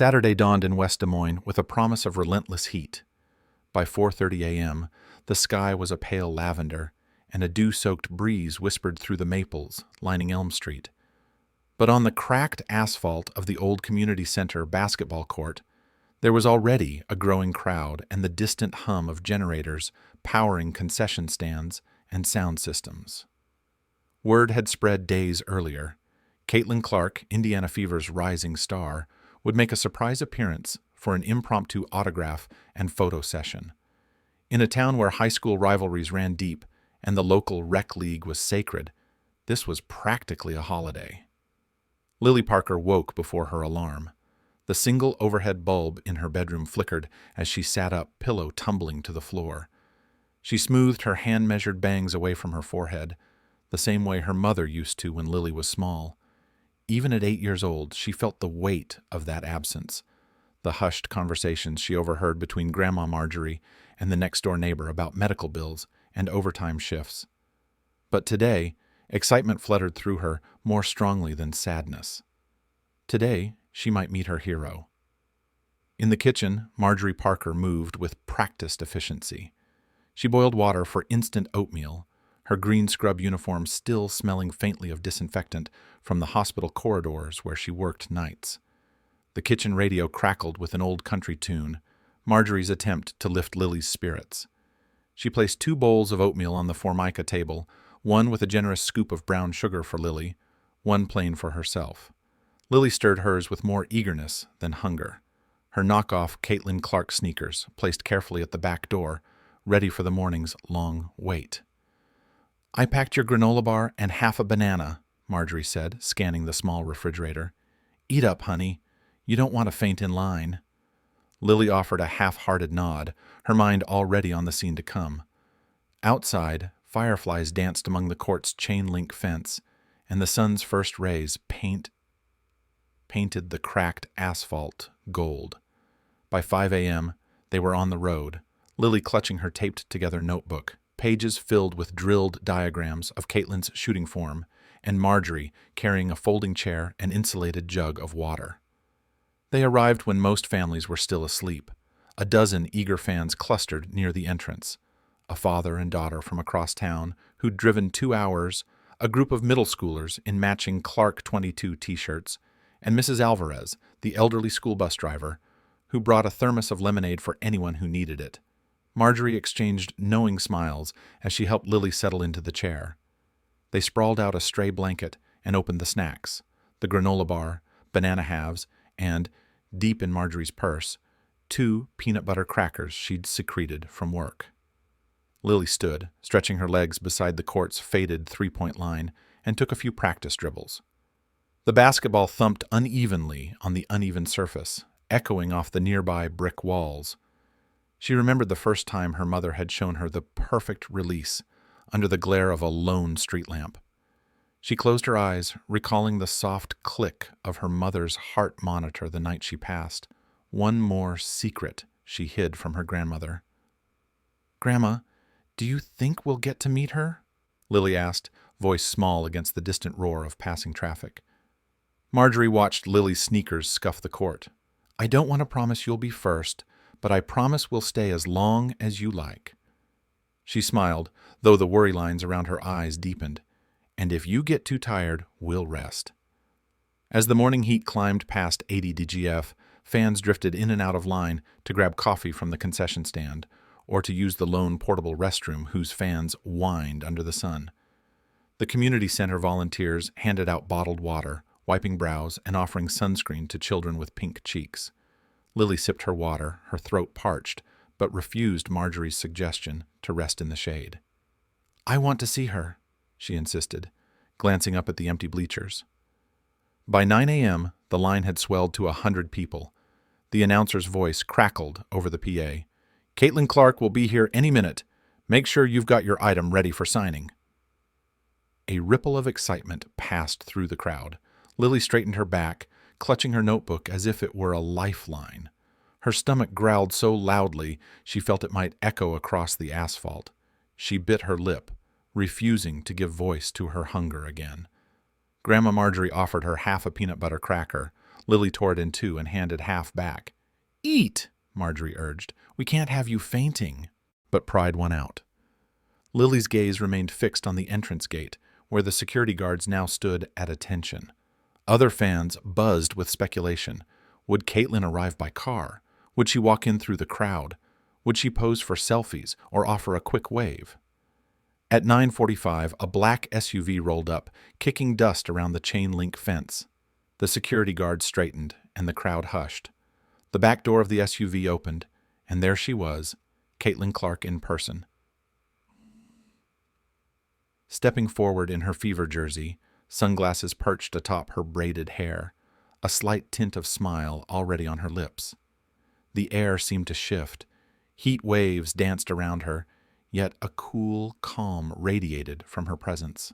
Saturday dawned in West Des Moines with a promise of relentless heat. By 4:30 a.m., the sky was a pale lavender, and a dew-soaked breeze whispered through the maples lining Elm Street. But on the cracked asphalt of the old community center basketball court, there was already a growing crowd and the distant hum of generators powering concession stands and sound systems. Word had spread days earlier. Caitlin Clark, Indiana Fever's rising star, would make a surprise appearance for an impromptu autograph and photo session. In a town where high school rivalries ran deep and the local rec league was sacred, this was practically a holiday. Lily Parker woke before her alarm. The single overhead bulb in her bedroom flickered as she sat up, pillow tumbling to the floor. She smoothed her hand-measured bangs away from her forehead, the same way her mother used to when Lily was small. Even at 8 years old, she felt the weight of that absence, the hushed conversations she overheard between Grandma Marjorie and the next-door neighbor about medical bills and overtime shifts. But today, excitement fluttered through her more strongly than sadness. Today, she might meet her hero. In the kitchen, Marjorie Parker moved with practiced efficiency. She boiled water for instant oatmeal, her green scrub uniform still smelling faintly of disinfectant from the hospital corridors where she worked nights. The kitchen radio crackled with an old country tune, Marjorie's attempt to lift Lily's spirits. She placed 2 bowls of oatmeal on the formica table, one with a generous scoop of brown sugar for Lily, one plain for herself. Lily stirred hers with more eagerness than hunger. Her knockoff Caitlin Clark sneakers placed carefully at the back door, ready for the morning's long wait. "I packed your granola bar and half a banana," Marjorie said, scanning the small refrigerator. "Eat up, honey. You don't want to faint in line." Lily offered a half-hearted nod, her mind already on the scene to come. Outside, fireflies danced among the court's chain-link fence, and the sun's first rays painted the cracked asphalt gold. By 5 a.m., they were on the road, Lily clutching her taped-together notebook, pages filled with drilled diagrams of Caitlin's shooting form, and Marjorie carrying a folding chair and insulated jug of water. They arrived when most families were still asleep. A dozen eager fans clustered near the entrance. A father and daughter from across town who'd driven 2 hours, a group of middle schoolers in matching Clark 22 t-shirts, and Mrs. Alvarez, the elderly school bus driver, who brought a thermos of lemonade for anyone who needed it. Marjorie exchanged knowing smiles as she helped Lily settle into the chair. They sprawled out a stray blanket and opened the snacks, the granola bar, banana halves, and, deep in Marjorie's purse, 2 peanut butter crackers she'd secreted from work. Lily stood, stretching her legs beside the court's faded 3-point line, and took a few practice dribbles. The basketball thumped unevenly on the uneven surface, echoing off the nearby brick walls. She remembered the first time her mother had shown her the perfect release under the glare of a lone street lamp. She closed her eyes, recalling the soft click of her mother's heart monitor the night she passed, one more secret she hid from her grandmother. "Grandma, do you think we'll get to meet her?" Lily asked, voice small against the distant roar of passing traffic. Marjorie watched Lily's sneakers scuff the court. "I don't want to promise you'll be first, but I promise we'll stay as long as you like." She smiled, though the worry lines around her eyes deepened. "And if you get too tired, we'll rest." As the morning heat climbed past 80 DGF, fans drifted in and out of line to grab coffee from the concession stand, or to use the lone portable restroom whose fans whined under the sun. The community center volunteers handed out bottled water, wiping brows and offering sunscreen to children with pink cheeks. Lily sipped her water, her throat parched, but refused Marjorie's suggestion to rest in the shade. "I want to see her," she insisted, glancing up at the empty bleachers. By 9 a.m., the line had swelled to 100 people. The announcer's voice crackled over the PA. "Caitlin Clark will be here any minute. Make sure you've got your item ready for signing." A ripple of excitement passed through the crowd. Lily straightened her back, clutching her notebook as if it were a lifeline. Her stomach growled so loudly she felt it might echo across the asphalt. She bit her lip, refusing to give voice to her hunger again. Grandma Marjorie offered her half a peanut butter cracker, Lily tore it in two and handed half back. "Eat," Marjorie urged. "We can't have you fainting." But pride won out. Lily's gaze remained fixed on the entrance gate, where the security guards now stood at attention. Other fans buzzed with speculation. Would Caitlin arrive by car? Would she walk in through the crowd? Would she pose for selfies or offer a quick wave? At 9:45, a black SUV rolled up, kicking dust around the chain-link fence. The security guard straightened, and the crowd hushed. The back door of the SUV opened, and there she was, Caitlin Clark in person. Stepping forward in her fever jersey, sunglasses perched atop her braided hair, a slight tint of smile already on her lips. The air seemed to shift. Heat waves danced around her, yet a cool calm radiated from her presence.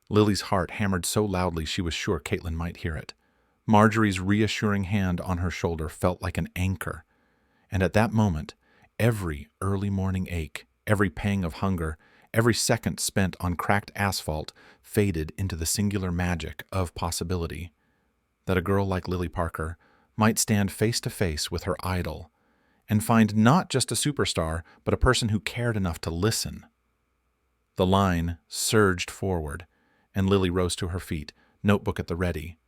Lily's heart hammered so loudly she was sure Caitlin might hear it. Marjorie's reassuring hand on her shoulder felt like an anchor, and at that moment, every early morning ache, every pang of hunger, every second spent on cracked asphalt faded into the singular magic of possibility. That a girl like Lily Parker might stand face to face with her idol and find not just a superstar, but a person who cared enough to listen. The line surged forward, and Lily rose to her feet, notebook at the ready.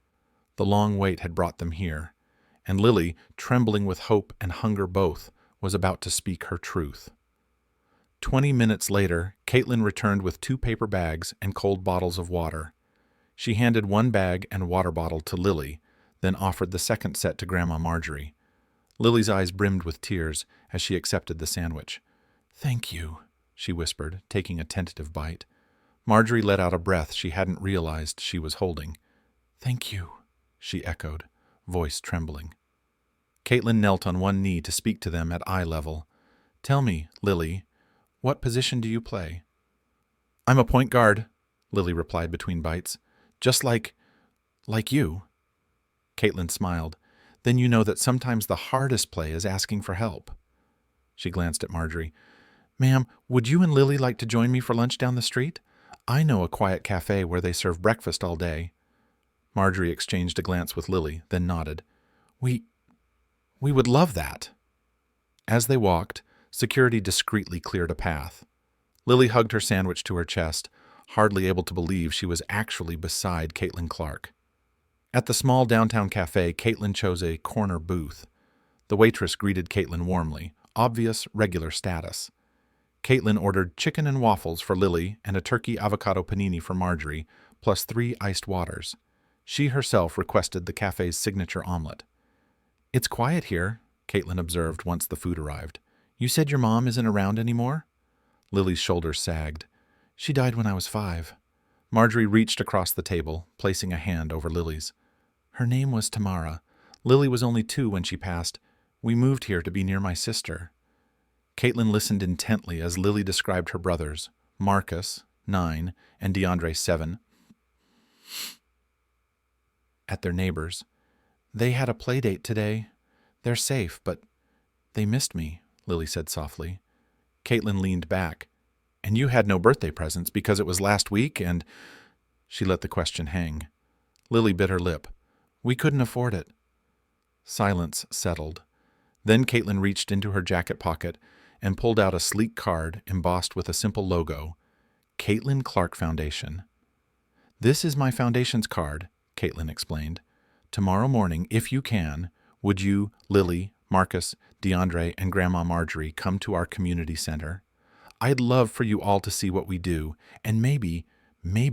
The long wait had brought them here, and Lily, trembling with hope and hunger both, was about to speak her truth. 20 minutes later, Caitlin returned with 2 paper bags and cold bottles of water. She handed one bag and water bottle to Lily, then offered the second set to Grandma Marjorie. Lily's eyes brimmed with tears as she accepted the sandwich. "Thank you," she whispered, taking a tentative bite. Marjorie let out a breath she hadn't realized she was holding. "Thank you," she echoed, voice trembling. Caitlin knelt on one knee to speak to them at eye level. "Tell me, Lily, what position do you play?" "I'm a point guard," Lily replied between bites. "Just like you." Caitlin smiled. "Then you know that sometimes the hardest play is asking for help." She glanced at Marjorie. "Ma'am, would you and Lily like to join me for lunch down the street? I know a quiet cafe where they serve breakfast all day." Marjorie exchanged a glance with Lily, then nodded. We would love that." As they walked, security discreetly cleared a path. Lily hugged her sandwich to her chest, hardly able to believe she was actually beside Caitlin Clark. At the small downtown cafe, Caitlin chose a corner booth. The waitress greeted Caitlin warmly, obvious regular status. Caitlin ordered chicken and waffles for Lily and a turkey avocado panini for Marjorie, plus 3 iced waters. She herself requested the cafe's signature omelet. "It's quiet here," Caitlin observed once the food arrived. "You said your mom isn't around anymore?" Lily's shoulders sagged. "She died when I was 5. Marjorie reached across the table, placing a hand over Lily's. "Her name was Tamara. Lily was only 2 when she passed. We moved here to be near my sister." Caitlin listened intently as Lily described her brothers, Marcus, 9, and DeAndre, 7, at their neighbors. "They had a play date today. They're safe, but they missed me," Lily said softly. Caitlin leaned back. "And you had no birthday presents because it was last week and—" She let the question hang. Lily bit her lip. "We couldn't afford it." Silence settled. Then Caitlin reached into her jacket pocket and pulled out a sleek card embossed with a simple logo, Caitlin Clark Foundation. "This is my foundation's card," Caitlin explained. "Tomorrow morning, if you can, would you, Lily, Marcus, DeAndre, and Grandma Marjorie come to our community center? I'd love for you all to see what we do, and maybe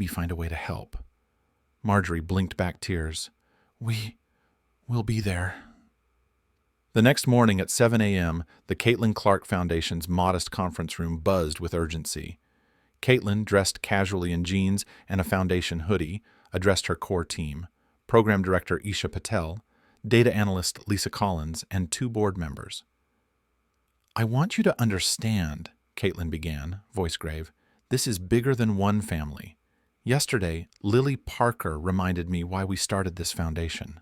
find a way to help." Marjorie blinked back tears. We'll be there." The next morning at 7 a.m., the Caitlin Clark Foundation's modest conference room buzzed with urgency. Caitlin, dressed casually in jeans and a foundation hoodie, addressed her core team, Program Director Isha Patel, Data Analyst Lisa Collins, and 2 board members. "I want you to understand," Caitlin began, voice grave, "this is bigger than one family. Yesterday, Lily Parker reminded me why we started this foundation."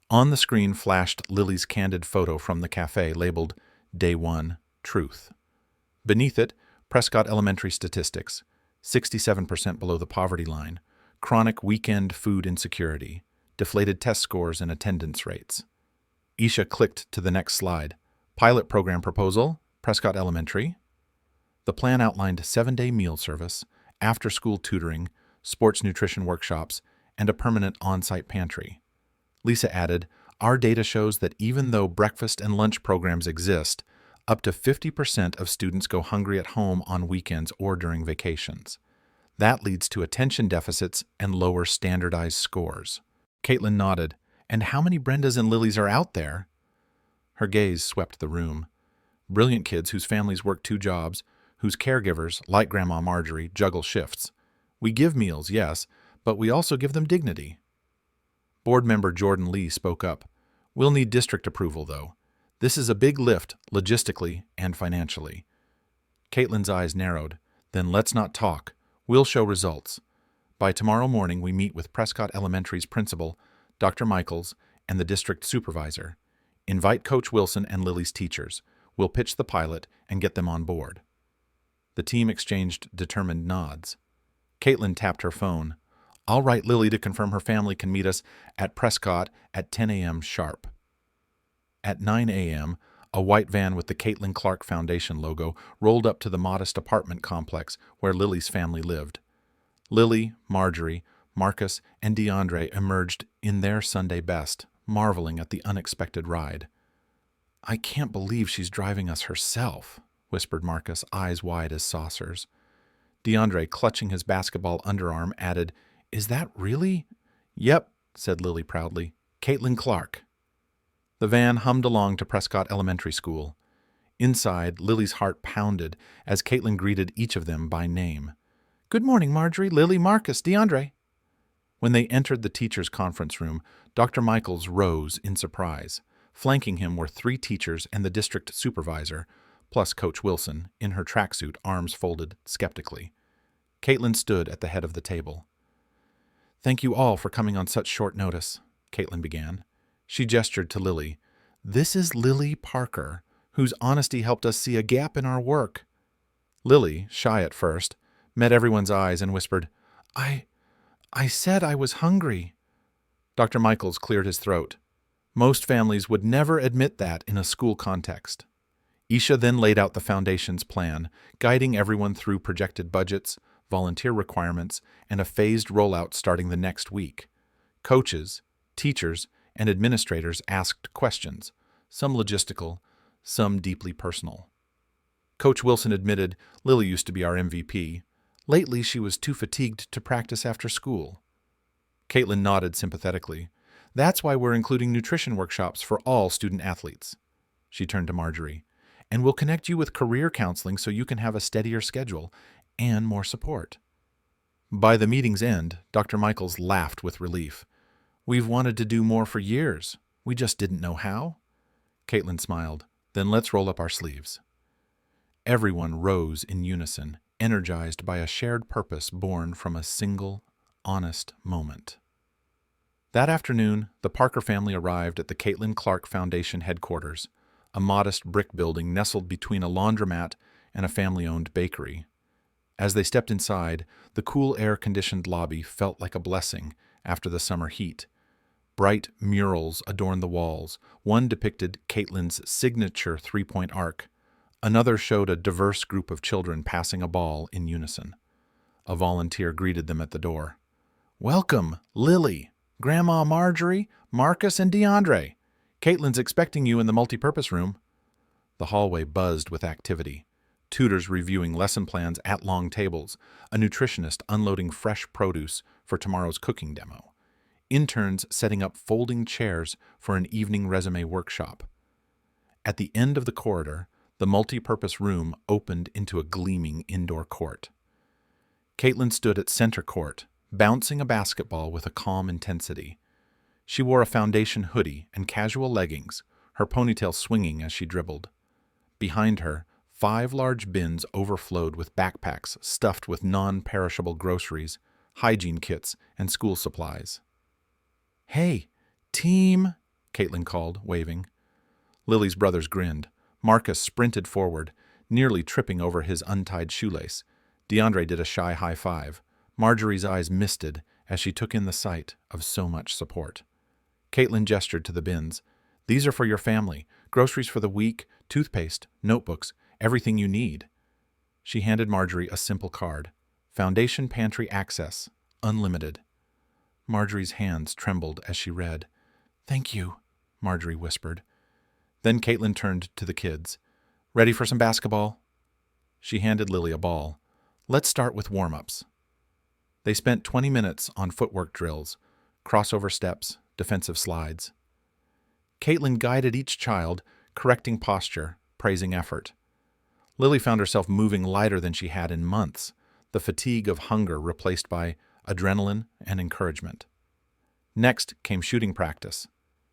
On the screen flashed Lily's candid photo from the cafe labeled Day 1, Truth. Beneath it, Prescott Elementary statistics, 67% below the poverty line, chronic weekend food insecurity, deflated test scores and attendance rates. Isha clicked to the next slide. Pilot program proposal, Prescott Elementary. The plan outlined 7-day meal service, after-school tutoring, sports nutrition workshops, and a permanent on-site pantry. Lisa added, "Our data shows that even though breakfast and lunch programs exist, up to 50% of students go hungry at home on weekends or during vacations. That leads to attention deficits and lower standardized scores." Caitlin nodded. "And how many Brendas and Lilies are out there?" Her gaze swept the room. Brilliant kids whose families work 2 jobs, whose caregivers, like Grandma Marjorie, juggle shifts. We give meals, yes, but we also give them dignity. Board member Jordan Lee spoke up. "We'll need district approval, though. This is a big lift, logistically and financially." Caitlin's eyes narrowed. "Then let's not talk. We'll show results. By tomorrow morning, we meet with Prescott Elementary's principal, Dr. Michaels, and the district supervisor. Invite Coach Wilson and Lily's teachers. We'll pitch the pilot and get them on board." The team exchanged determined nods. Caitlin tapped her phone. "I'll write Lily to confirm her family can meet us at Prescott at 10 a.m. sharp." At 9 a.m., a white van with the Caitlin Clark Foundation logo rolled up to the modest apartment complex where Lily's family lived. Lily, Marjorie, Marcus, and DeAndre emerged in their Sunday best, marveling at the unexpected ride. "I can't believe she's driving us herself," whispered Marcus, eyes wide as saucers. DeAndre, clutching his basketball underarm, added, "Is that really?" "Yep," said Lily proudly. "Caitlin Clark." The van hummed along to Prescott Elementary School. Inside, Lily's heart pounded as Caitlin greeted each of them by name. "Good morning, Marjorie, Lily, Marcus, DeAndre." When they entered the teachers' conference room, Dr. Michaels rose in surprise. Flanking him were 3 teachers and the district supervisor, plus Coach Wilson, in her tracksuit, arms folded skeptically. Caitlin stood at the head of the table. "Thank you all for coming on such short notice," Caitlin began. She gestured to Lily. "This is Lily Parker, whose honesty helped us see a gap in our work." Lily, shy at first, met everyone's eyes and whispered, I said I was hungry." Dr. Michaels cleared his throat. "Most families would never admit that in a school context." Isha then laid out the foundation's plan, guiding everyone through projected budgets, volunteer requirements, and a phased rollout starting the next week. Coaches, teachers, and administrators asked questions, some logistical, some deeply personal. Coach Wilson admitted, "Lily used to be our MVP. Lately, she was too fatigued to practice after school." Caitlin nodded sympathetically. "That's why we're including nutrition workshops for all student athletes." She turned to Marjorie. "And we'll connect you with career counseling so you can have a steadier schedule and more support." By the meeting's end, Dr. Michaels laughed with relief. "We've wanted to do more for years. We just didn't know how." Caitlin smiled. "Then let's roll up our sleeves." Everyone rose in unison, energized by a shared purpose born from a single, honest moment. That afternoon, the Parker family arrived at the Caitlin Clark Foundation headquarters, a modest brick building nestled between a laundromat and a family-owned bakery. As they stepped inside, the cool air-conditioned lobby felt like a blessing after the summer heat. Bright murals adorned the walls. One depicted Caitlin's signature 3-point arc. Another showed a diverse group of children passing a ball in unison. A volunteer greeted them at the door. "Welcome, Lily, Grandma Marjorie, Marcus, and DeAndre. Caitlin's expecting you in the multipurpose room." The hallway buzzed with activity. Tutors reviewing lesson plans at long tables, a nutritionist unloading fresh produce for tomorrow's cooking demo, interns setting up folding chairs for an evening resume workshop. At the end of the corridor, the multi-purpose room opened into a gleaming indoor court. Caitlin stood at center court, bouncing a basketball with a calm intensity. She wore a foundation hoodie and casual leggings, her ponytail swinging as she dribbled. Behind her, 5 large bins overflowed with backpacks stuffed with non-perishable groceries, hygiene kits, and school supplies. "Hey, team," Caitlin called, waving. Lily's brothers grinned. Marcus sprinted forward, nearly tripping over his untied shoelace. DeAndre did a shy high five. Marjorie's eyes misted as she took in the sight of so much support. Caitlin gestured to the bins. These are for your family. Groceries for the week, toothpaste, notebooks, everything you need. She handed Marjorie a simple card. Foundation Pantry Access. Unlimited. Marjorie's hands trembled as she read. "Thank you," Marjorie whispered. Then Caitlin turned to the kids. "Ready for some basketball?" She handed Lily a ball. "Let's start with warm-ups." They spent 20 minutes on footwork drills, crossover steps, defensive slides. Caitlin guided each child, correcting posture, praising effort. Lily found herself moving lighter than she had in months, the fatigue of hunger replaced by adrenaline and encouragement. Next came shooting practice.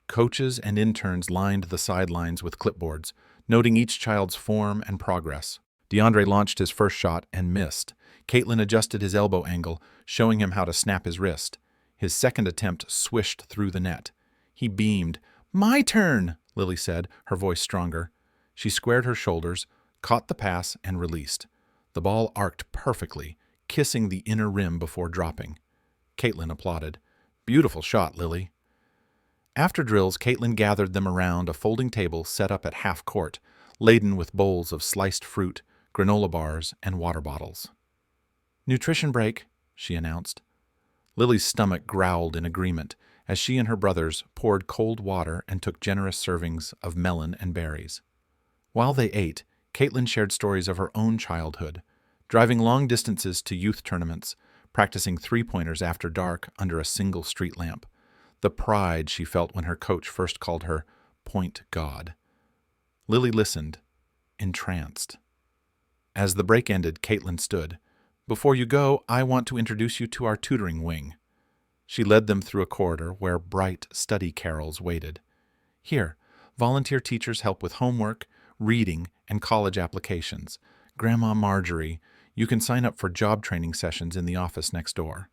Coaches and interns lined the sidelines with clipboards, noting each child's form and progress. DeAndre launched his first shot and missed. Caitlin adjusted his elbow angle, showing him how to snap his wrist. His second attempt swished through the net. He beamed. "My turn," Lily said, her voice stronger. She squared her shoulders, caught the pass, and released. The ball arced perfectly, kissing the inner rim before dropping. Caitlin applauded. "Beautiful shot, Lily." After drills, Caitlin gathered them around a folding table set up at half court, laden with bowls of sliced fruit, granola bars, and water bottles. "Nutrition break," she announced. Lily's stomach growled in agreement as she and her brothers poured cold water and took generous servings of melon and berries. While they ate, Caitlin shared stories of her own childhood, driving long distances to youth tournaments, practicing three-pointers after dark under a single street lamp, the pride she felt when her coach first called her Point God. Lily listened, entranced. As the break ended, Caitlin stood. "Before you go, I want to introduce you to our tutoring wing." She led them through a corridor where bright study carols waited. "Here, volunteer teachers help with homework, reading, and college applications. Grandma Marjorie, you can sign up for job training sessions in the office next door."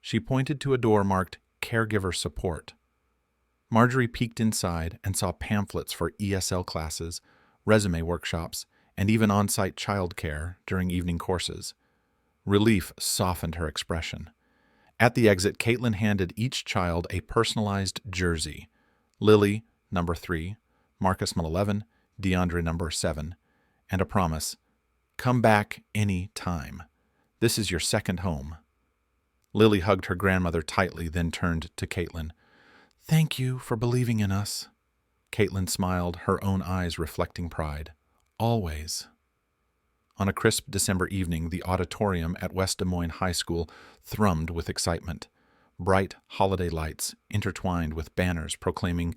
She pointed to a door marked Caregiver Support. Marjorie peeked inside and saw pamphlets for ESL classes, resume workshops, and even on-site childcare during evening courses. Relief softened her expression. At the exit, Caitlin handed each child a personalized jersey. Lily, number 3, Marcus, number 11, DeAndre, number 7, and a promise, "Come back any time. This is your second home." Lily hugged her grandmother tightly, then turned to Caitlin. "Thank you for believing in us." Caitlin smiled, her own eyes reflecting pride. "Always." On a crisp December evening, the auditorium at West Des Moines High School thrummed with excitement. Bright holiday lights intertwined with banners proclaiming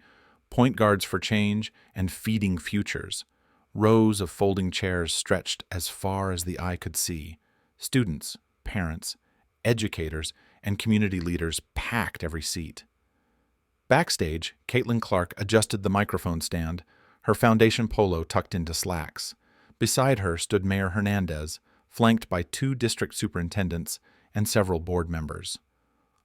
"Point Guards for Change" and "Feeding Futures." Rows of folding chairs stretched as far as the eye could see. Students, parents, educators, and community leaders packed every seat. Backstage, Caitlin Clark adjusted the microphone stand, her foundation polo tucked into slacks. Beside her stood Mayor Hernandez, flanked by 2 district superintendents and several board members.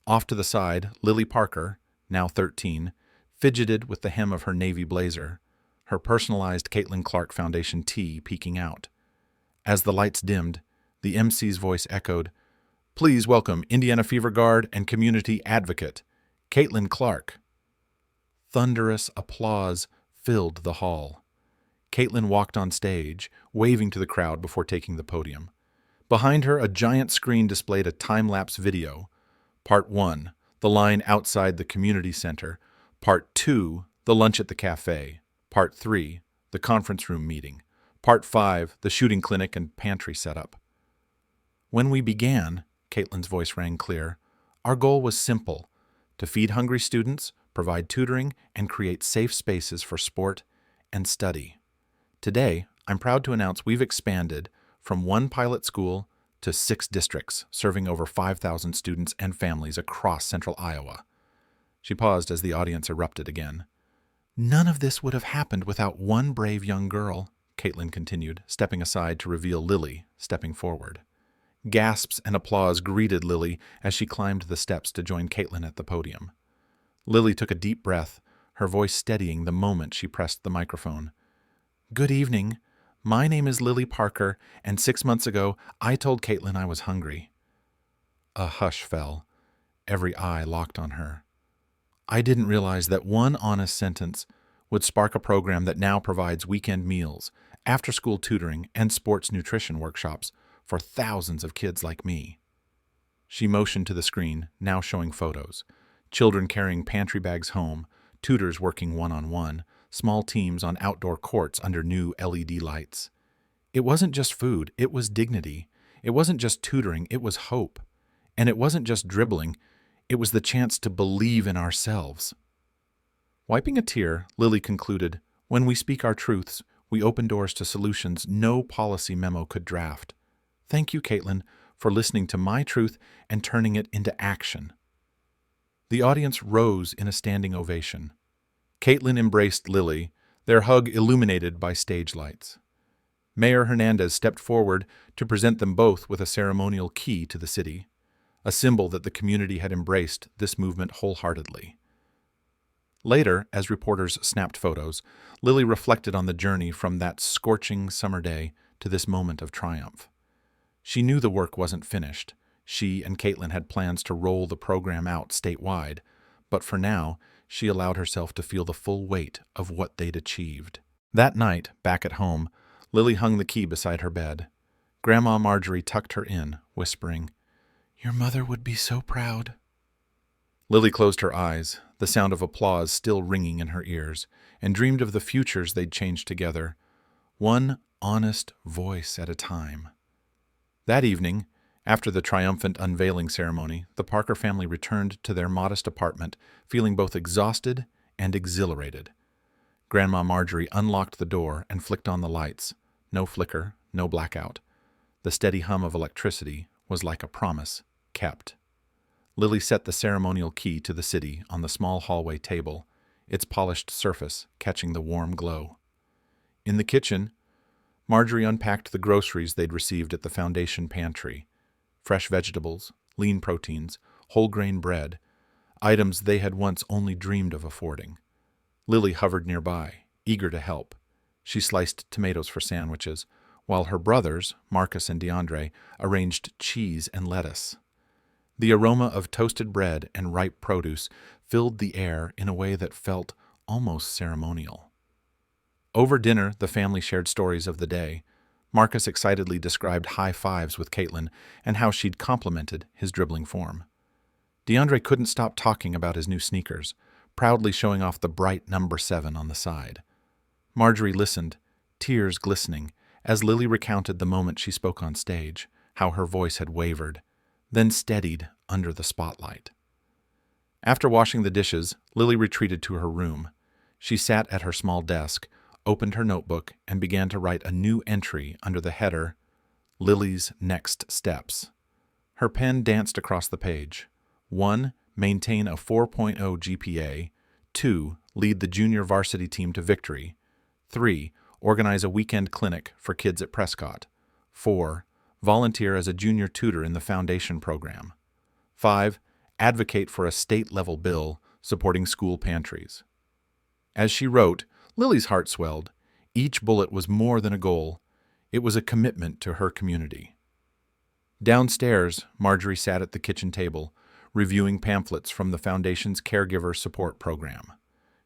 Off to the side, Lily Parker, now 13, fidgeted with the hem of her navy blazer, her personalized Caitlin Clark Foundation tee peeking out. As the lights dimmed, the MC's voice echoed, "Please welcome Indiana Fever Guard and community advocate, Caitlin Clark." Thunderous applause filled the hall. Caitlin walked on stage, waving to the crowd before taking the podium. Behind her, a giant screen displayed a time-lapse video. Part 1, the line outside the community center. Part 2, the lunch at the cafe. Part 3, the conference room meeting. Part 5, the shooting clinic and pantry setup. When we began, Caitlin's voice rang clear, our goal was simple: to feed hungry students, provide tutoring, and create safe spaces for sport and study. Today, I'm proud to announce we've expanded from 1 pilot school to 6 districts, serving over 5,000 students and families across central Iowa. She paused as the audience erupted again. "None of this would have happened without one brave young girl," Caitlin continued, stepping aside to reveal Lily, stepping forward. Gasps and applause greeted Lily as she climbed the steps to join Caitlin at the podium. Lily took a deep breath, her voice steadying the moment she pressed the microphone. "Good evening. My name is Lily Parker, and 6 months ago, I told Caitlin I was hungry." A hush fell. Every eye locked on her. I didn't realize that one honest sentence would spark a program that now provides weekend meals, after-school tutoring, and sports nutrition workshops for thousands of kids like me. She motioned to the screen, now showing photos. Children carrying pantry bags home, tutors working one-on-one, small teams on outdoor courts under new LED lights. It wasn't just food, it was dignity. It wasn't just tutoring, it was hope. And it wasn't just dribbling, it was the chance to believe in ourselves. Wiping a tear, Lily concluded, "When we speak our truths, we open doors to solutions no policy memo could draft. Thank you, Caitlin, for listening to my truth and turning it into action." The audience rose in a standing ovation. Caitlin embraced Lily, their hug illuminated by stage lights. Mayor Hernandez stepped forward to present them both with a ceremonial key to the city, a symbol that the community had embraced this movement wholeheartedly. Later, as reporters snapped photos, Lily reflected on the journey from that scorching summer day to this moment of triumph. She knew the work wasn't finished. She and Caitlin had plans to roll the program out statewide, but for now, she allowed herself to feel the full weight of what they'd achieved. That night, back at home, Lily hung the key beside her bed. Grandma Marjorie tucked her in, whispering, "Your mother would be so proud." Lily closed her eyes, the sound of applause still ringing in her ears, and dreamed of the futures they'd change together, one honest voice at a time. That evening, after the triumphant unveiling ceremony, the Parker family returned to their modest apartment, feeling both exhausted and exhilarated. Grandma Marjorie unlocked the door and flicked on the lights. No flicker, no blackout. The steady hum of electricity was like a promise kept. Lily set the ceremonial key to the city on the small hallway table, its polished surface catching the warm glow. In the kitchen, Marjorie unpacked the groceries they'd received at the foundation pantry. Fresh vegetables, lean proteins, whole grain bread, items they had once only dreamed of affording. Lily hovered nearby, eager to help. She sliced tomatoes for sandwiches, while her brothers, Marcus and DeAndre, arranged cheese and lettuce. The aroma of toasted bread and ripe produce filled the air in a way that felt almost ceremonial. Over dinner, the family shared stories of the day. Marcus excitedly described high fives with Caitlin and how she'd complimented his dribbling form. DeAndre couldn't stop talking about his new sneakers, proudly showing off the bright number 7 on the side. Marjorie listened, tears glistening, as Lily recounted the moment she spoke on stage, how her voice had wavered, then steadied under the spotlight. After washing the dishes, Lily retreated to her room. She sat at her small desk, opened her notebook, and began to write a new entry under the header, "Lily's Next Steps." Her pen danced across the page. 1. Maintain a 4.0 GPA. 2. Lead the junior varsity team to victory. 3. Organize a weekend clinic for kids at Prescott. 4. Volunteer as a junior tutor in the foundation program. 5. Advocate for a state-level bill supporting school pantries. As she wrote, Lily's heart swelled. Each bullet was more than a goal. It was a commitment to her community. Downstairs, Marjorie sat at the kitchen table, reviewing pamphlets from the Foundation's Caregiver Support Program.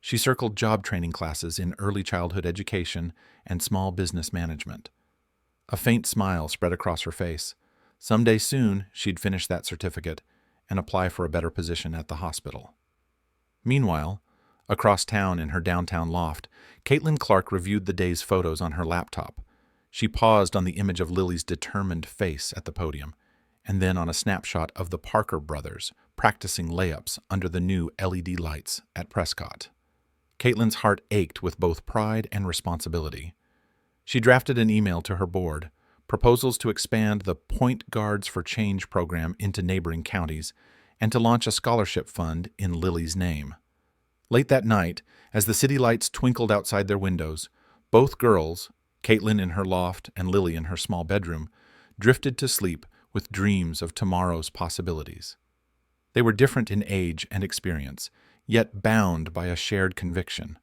She circled job training classes in early childhood education and small business management. A faint smile spread across her face. Someday soon, she'd finish that certificate and apply for a better position at the hospital. Meanwhile, across town in her downtown loft, Caitlin Clark reviewed the day's photos on her laptop. She paused on the image of Lily's determined face at the podium, and then on a snapshot of the Parker brothers practicing layups under the new LED lights at Prescott. Caitlin's heart ached with both pride and responsibility. She drafted an email to her board, proposals to expand the Point Guards for Change program into neighboring counties, and to launch a scholarship fund in Lily's name. Late that night, as the city lights twinkled outside their windows, both girls, Caitlin in her loft and Lily in her small bedroom, drifted to sleep with dreams of tomorrow's possibilities. They were different in age and experience, yet bound by a shared conviction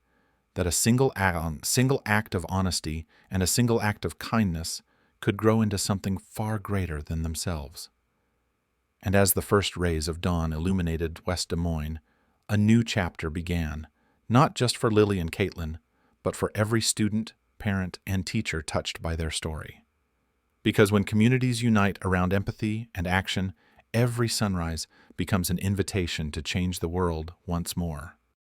that a single act of honesty and a single act of kindness could grow into something far greater than themselves. And as the first rays of dawn illuminated West Des Moines, A new chapter began, not just for Lily and Caitlin, but for every student, parent, and teacher touched by their story. Because when communities unite around empathy and action, every sunrise becomes an invitation to change the world once more.